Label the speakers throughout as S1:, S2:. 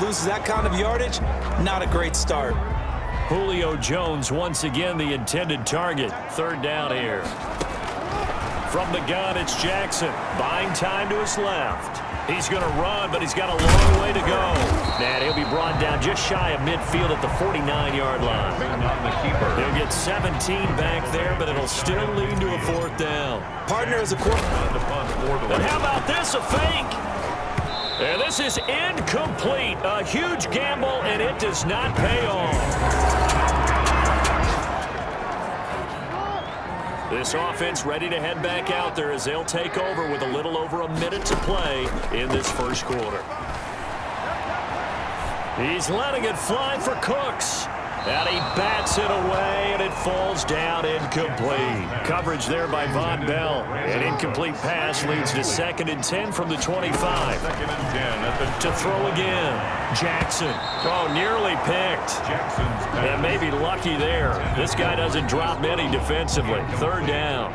S1: Loses that kind of yardage, not a great start.
S2: Julio Jones once again the intended target. Third down here. From the gun, it's Jackson. Buying time to his left. He's going to run, but he's got a long way to go. And he'll be brought down just shy of midfield at the 49-yard line. He'll get 17 back there, but it'll still lead to a fourth down.
S1: Partner is a quarterback.
S2: And how about this, a fake? And this is incomplete. A huge gamble, and it does not pay off. This offense ready to head back out there as they'll take over with a little over a minute to play in this first quarter. He's letting it fly for Cooks. And he bats it away, and it falls down incomplete. Coverage there by Von Bell. An incomplete pass leads to 2nd and 10 from the 25.
S3: 2nd and 10
S2: to throw again. Jackson. Oh, nearly picked. And maybe lucky there. This guy doesn't drop many defensively. Third down.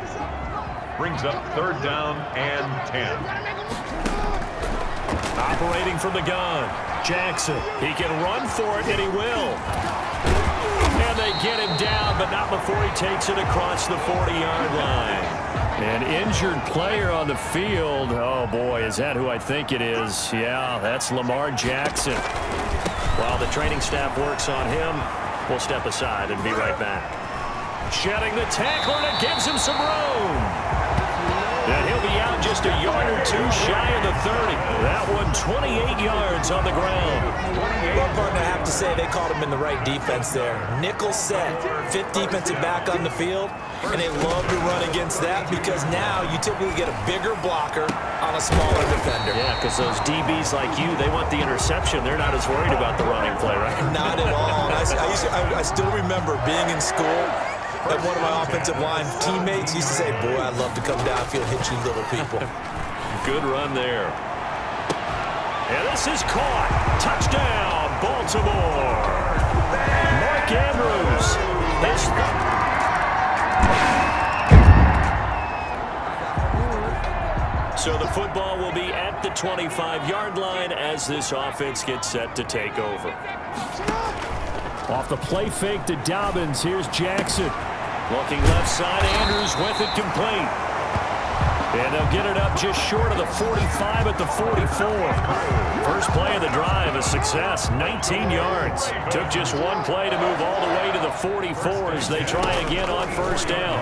S3: Brings up 3rd down and 10.
S2: Operating from the gun. Jackson. He can run for it, and he will. And they get him down, but not before he takes it across the 40-yard line. An injured player on the field. Oh, boy, is that who I think it is? Yeah, that's Lamar Jackson. While the training staff works on him, we'll step aside and be right back. Shedding the tackler, and it gives him some room. And he'll be out just a yard or two shy of the 30. That one 28 yards on the ground.
S1: Well, partner, I have to say they called him in the right defense there. Nickel set, 5th defensive back on the field, and they love to run against that because now you typically get a bigger blocker on a smaller defender.
S2: Yeah, because those DBs like you, they want the interception. They're not as worried about the running play, right?
S1: Not at all. I still remember being in school. And one of my offensive line teammates used to say, boy, I'd love to come downfield, hit you little people.
S2: Good run there. And this is caught. Touchdown, Baltimore. Mark Andrews. So the football will be at the 25-yard line as this offense gets set to take over. Off the play fake to Dobbins, here's Jackson. Looking left side, Andrews with it complete. And they'll get it up just short of the 45 at the 44. First play of the drive, a success, 19 yards. Took just one play to move all the way to the 44 as they try again on first down.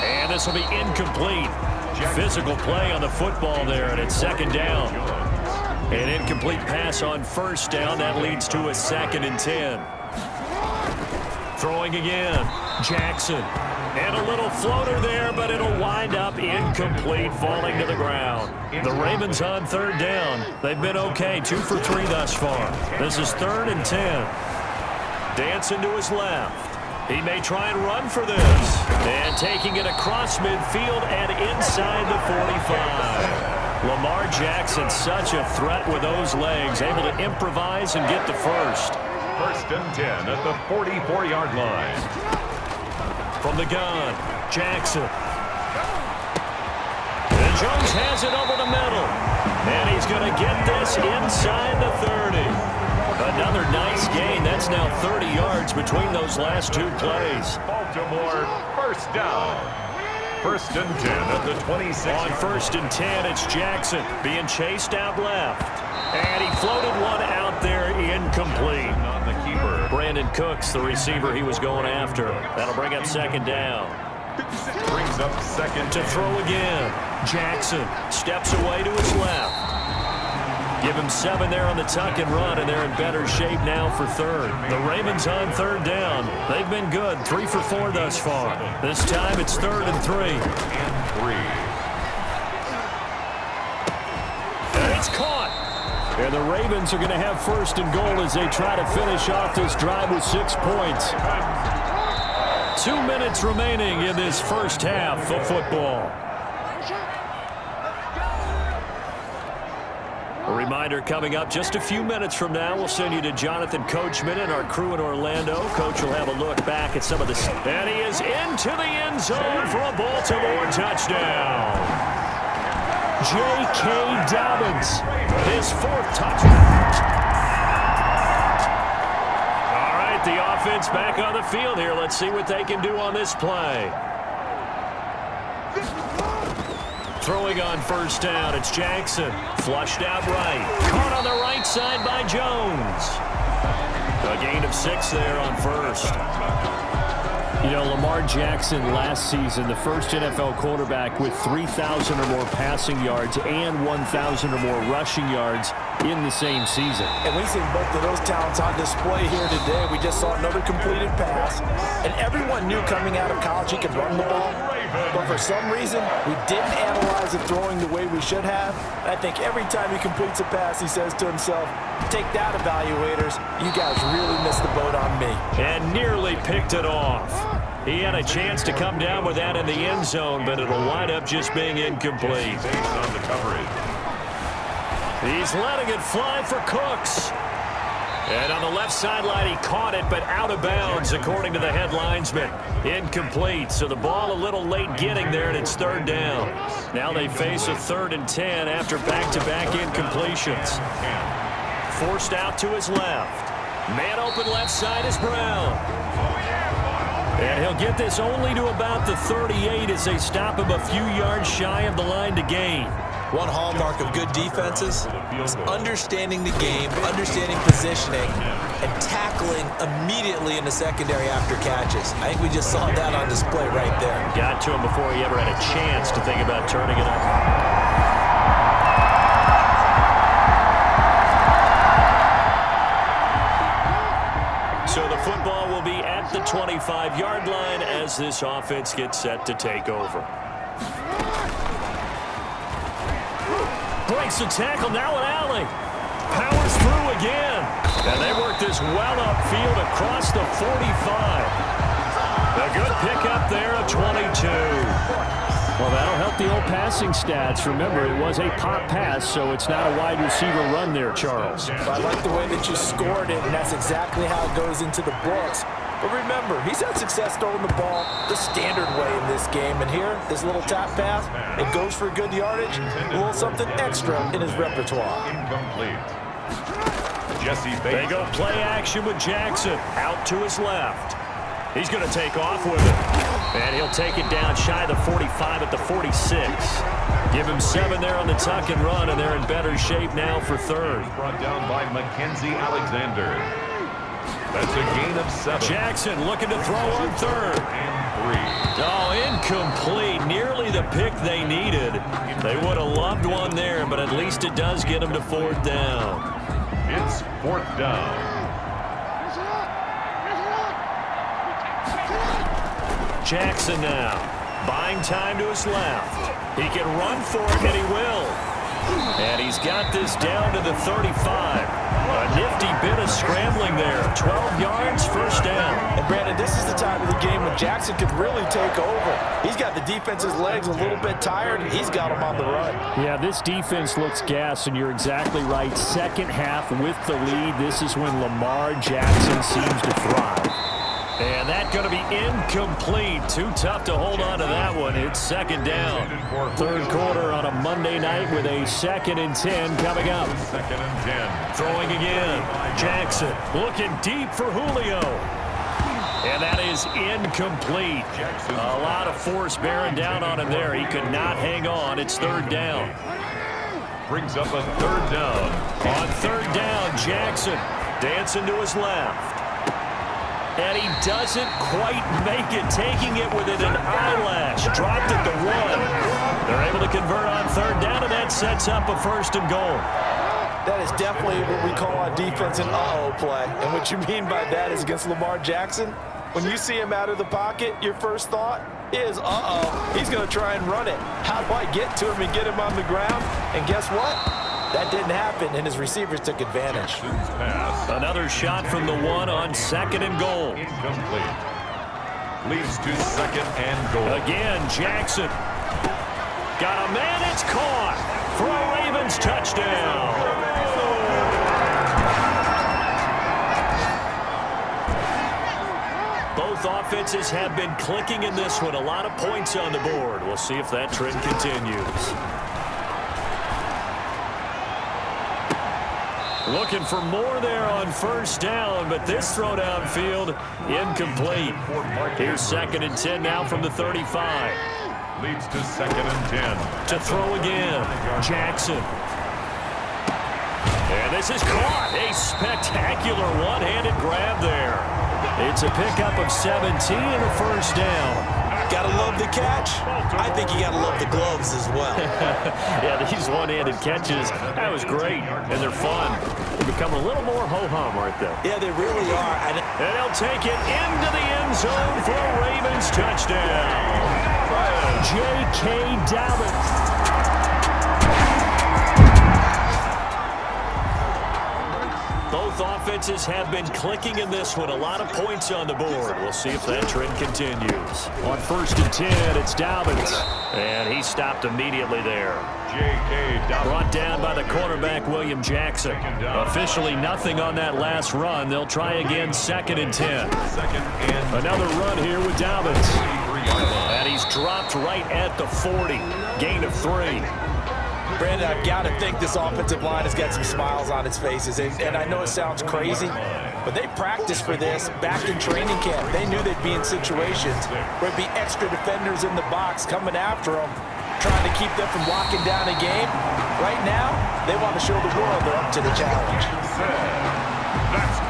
S2: And this will be incomplete. Physical play on the football there, and it's 2nd down. An incomplete pass on first down. That leads to a 2nd and 10. Throwing again. Jackson. And a little floater there, but it'll wind up incomplete, falling to the ground. The Ravens on 3rd down. They've been okay, 2 for 3 thus far. This is 3rd and 10. Dancing to his left. He may try and run for this. And taking it across midfield and inside the 45. Lamar Jackson, such a threat with those legs, able to improvise and get the first.
S3: 1st and 10 at the 44-yard line.
S2: From the gun, Jackson. And Jones has it over the middle. And he's going to get this inside the 30. Another nice gain. That's now 30 yards between those last 2 plays.
S3: Baltimore, 1st down. 1st and 10 at the 26.
S2: On 1st and 10, it's Jackson being chased out left. And he floated one out there incomplete.
S3: On the keeper.
S2: Brandon Cooks, the receiver he was going after. That'll bring up 2nd down.
S3: Brings up 2nd.
S2: To throw again. Jackson steps away to his left. Give him 7 there on the tuck and run, and they're in better shape now for 3rd. The Ravens on 3rd down. They've been good, 3 for 4 thus far. This time it's 3rd and 3. And it's caught. And the Ravens are going to have 1st and goal as they try to finish off this drive with 6 points. 2 minutes remaining in this first half of football. A reminder coming up just a few minutes from now, we'll send you to Jonathan Coachman and our crew in Orlando. Coach will have a look back at some of this. And he is into the end zone for a Baltimore touchdown. J.K. Dobbins, his 4th touchdown. All right, the offense back on the field here. Let's see what they can do on this play. Throwing on 1st down, it's Jackson. Flushed out right. Caught on the right side by Jones. A gain of 6 there on 1st.
S4: You know, Lamar Jackson last season, the first NFL quarterback with 3,000 or more passing yards and 1,000 or more rushing yards in the same season.
S1: And we've seen both of those talents on display here today. We just saw another completed pass. And everyone knew coming out of college he could run the ball. But for some reason, we didn't analyze the throwing the way we should have. And I think every time he completes a pass, he says to himself, take that, evaluators. You guys really missed the boat on me.
S2: And nearly picked it off. He had a chance to come down with that in the end zone, but it'll wind up just being incomplete.
S3: On the coverage.
S2: He's letting it fly for Cooks. And on the left sideline, he caught it, but out of bounds, according to the head linesman. Incomplete, so the ball a little late getting there, and it's 3rd down. Now they face a 3rd and 10 after back-to-back incompletions. Forced out to his left. Man open left side is Brown. And he'll get this only to about the 38 as they stop him a few yards shy of the line to gain.
S1: One hallmark of good defenses is understanding the game, understanding positioning, and tackling immediately in the secondary after catches. I think we just saw that on display right there.
S2: Got to him before he ever had a chance to think about turning it up. So the football will be at the 25-yard line as this offense gets set to take over. Breaks the tackle, now an alley. Powers through again. And they work this well upfield across the 45. A good pickup there of 22.
S4: Well, that'll help the old passing stats. Remember, it was a pop pass, so it's not a wide receiver run there, Charles.
S1: I like the way that you scored it, and that's exactly how it goes into the books. But remember, he's had success throwing the ball the standard way in this game. And here, this little tap pass, it goes for good yardage, a little something extra in his repertoire.
S3: Incomplete. Jesse Bates.
S2: They go play action with Jackson out to his left. He's going to take off with it. And he'll take it down shy of the 45 at the 46. Give him 7 there on the tuck and run, and they're in better shape now for 3rd.
S3: Brought down by Mackenzie Alexander. That's a gain of 7.
S2: Jackson looking to throw on 3rd.
S3: And 3.
S2: Oh, incomplete. Nearly the pick they needed. They would have loved one there, but at least it does get them to 4th down.
S3: It's 4th down.
S2: Jackson now, buying time to his left. He can run for it, and he will. And he's got this down to the 35. A nifty bit of scrambling there. 12 yards, 1st down.
S1: And Brandon, this is the time of the game when Jackson could really take over. He's got the defense's legs a little bit tired, and he's got them on the run.
S4: Yeah, this defense looks gassed, and you're exactly right. 2nd half with the lead. This is when Lamar Jackson seems to thrive.
S2: And that's going to be incomplete. Too tough to hold on to that one. It's 2nd down. 3rd quarter on a Monday night with a 2nd and 10 coming up.
S3: 2nd and 10.
S2: Throwing again. Jackson looking deep for Julio. And that is incomplete. A lot of force bearing down on him there. He could not hang on. It's 3rd down.
S3: Brings up a 3rd down.
S2: On 3rd down, Jackson dancing to his left. And he doesn't quite make it, taking it within an eyelash. Dropped it to 1. They're able to convert on 3rd down, and that sets up a 1st and goal.
S1: That is definitely what we call on defense an uh-oh play. And what you mean by that is against Lamar Jackson, when you see him out of the pocket, your first thought is, uh-oh, he's going to try and run it. How do I get to him and get him on the ground? And guess what? That didn't happen, and his receivers took advantage.
S2: Another shot from the 1 on 2nd and goal.
S3: Incomplete. Leads to 2nd and goal.
S2: Again, Jackson. Got a man, it's caught for a Ravens touchdown. Both offenses have been clicking in this one. A lot of points on the board. We'll see if that trend continues. Looking for more there on first down, but this throw downfield incomplete. Here's 2nd and 10 now from the 35.
S3: Leads to 2nd and 10.
S2: To throw again, Jackson. And this is caught. A spectacular one-handed grab there. It's a pickup of 17 and a first down.
S1: Gotta love the catch. I think you gotta love the gloves as well.
S2: Yeah, these one-handed catches, that was great, and they're fun. They become a little more ho-hum, aren't they?
S1: Yeah, they really are.
S2: And they'll take it into the end zone for a Ravens touchdown. J.K. Dobbins. Both offenses have been clicking in this one. A lot of points on the board. We'll see if that trend continues. On 1st and 10, it's Dobbins. And he stopped immediately there.
S3: J.K. Dobbins.
S2: Brought down by the cornerback, William Jackson. Officially nothing on that last run. They'll try again 2nd and 10. Another run here with Dobbins. And he's dropped right at the 40. Gain of 3.
S1: Brandon, I've got to think this offensive line has got some smiles on its faces. And I know it sounds crazy, but they practiced for this back in training camp. They knew they'd be in situations where it'd be extra defenders in the box coming after them, trying to keep them from locking down a game. Right now, they want to show the world they're up to the challenge.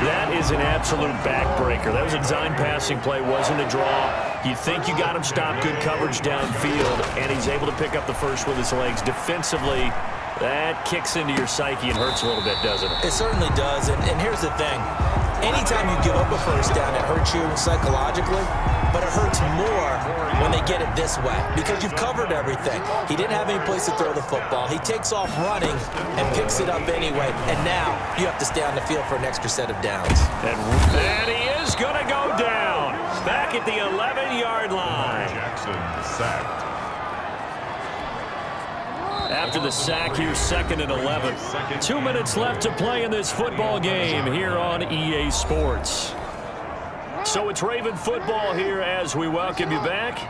S2: That is an absolute backbreaker. That was a design passing play, wasn't a draw. You think you got him stopped, good coverage downfield, and he's able to pick up the first with his legs. Defensively, that kicks into your psyche and hurts a little bit, doesn't it?
S1: It certainly does, and here's the thing. Anytime you give up a first down, it hurts you psychologically, but it hurts more when they get it this way because you've covered everything. He didn't have any place to throw the football. He takes off running and picks it up anyway, and now you have to stay on the field for an extra set of downs.
S2: And he is going to go down back at the 11-yard line.
S3: Jackson sacked.
S2: After the sack, here's 2nd and 11. 2 minutes left to play in this football game here on EA Sports. So it's Raven football here as we welcome you back.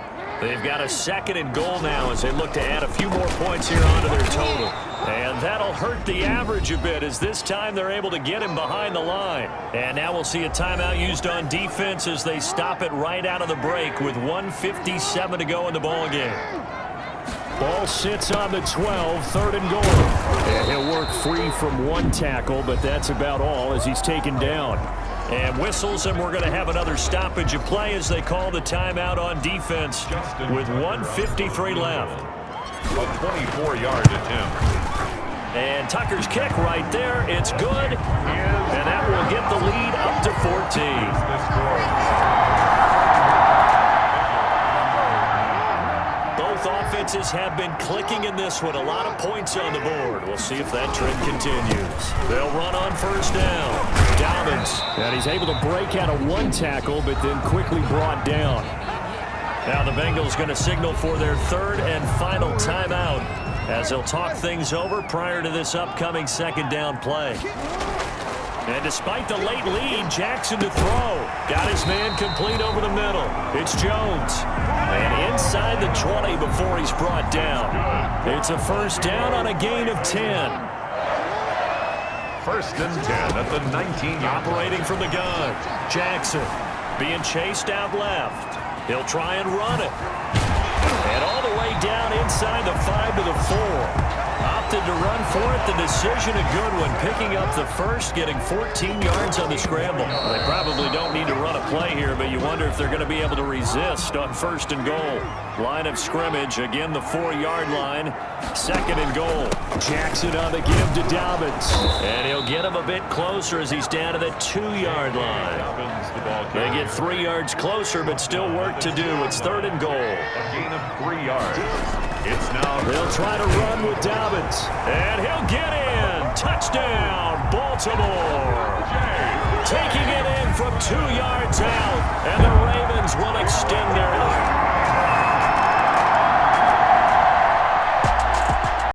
S2: They've got a 2nd and goal now as they look to add a few more points here onto their total. And that'll hurt the average a bit as this time they're able to get him behind the line. And now we'll see a timeout used on defense as they stop it right out of the break with 1:57 to go in the ball game. Ball sits on the 12, 3rd and goal. And he'll work free from one tackle, but that's about all as he's taken down. And whistles, and we're going to have another stoppage of play as they call the timeout on defense with 1:53 left.
S3: A 24-yard attempt.
S2: And Tucker's kick right there. It's good. And that will get the lead up to 14. Both offenses have been clicking in this one. A lot of points on the board. We'll see if that trend continues. They'll run on first down. Dobbins. And he's able to break out of one tackle, but then quickly brought down. Now the Bengals going to signal for their 3rd and final timeout as they'll talk things over prior to this upcoming 2nd down play. And despite the late lead, Jackson to throw. Got his man complete over the middle. It's Jones. And inside the 20 before he's brought down. It's a first down on a gain of 10.
S3: 1st and 10 at the 19.
S2: Operating from the gun. Jackson being chased out left. He'll try and run it. And all the way down inside the 5 to the 4. Opted to run for it. The decision a good one. Picking up the first, getting 14 yards on the scramble. They probably don't need to run a play here, but you wonder if they're going to be able to resist on 1st and goal. Line of scrimmage, again the 4-yard line. 2nd and goal. Jackson on the give to Dobbins. And he'll get him a bit closer as he's down to the 2-yard line. They get 3 yards closer, but still work to do. It's 3rd and goal.
S3: A gain of 3 yards. It's now.
S2: They'll try to run with Dobbins. And he'll get in. Touchdown, Baltimore. Taking it in from 2 yards out. And the Ravens will extend their lead.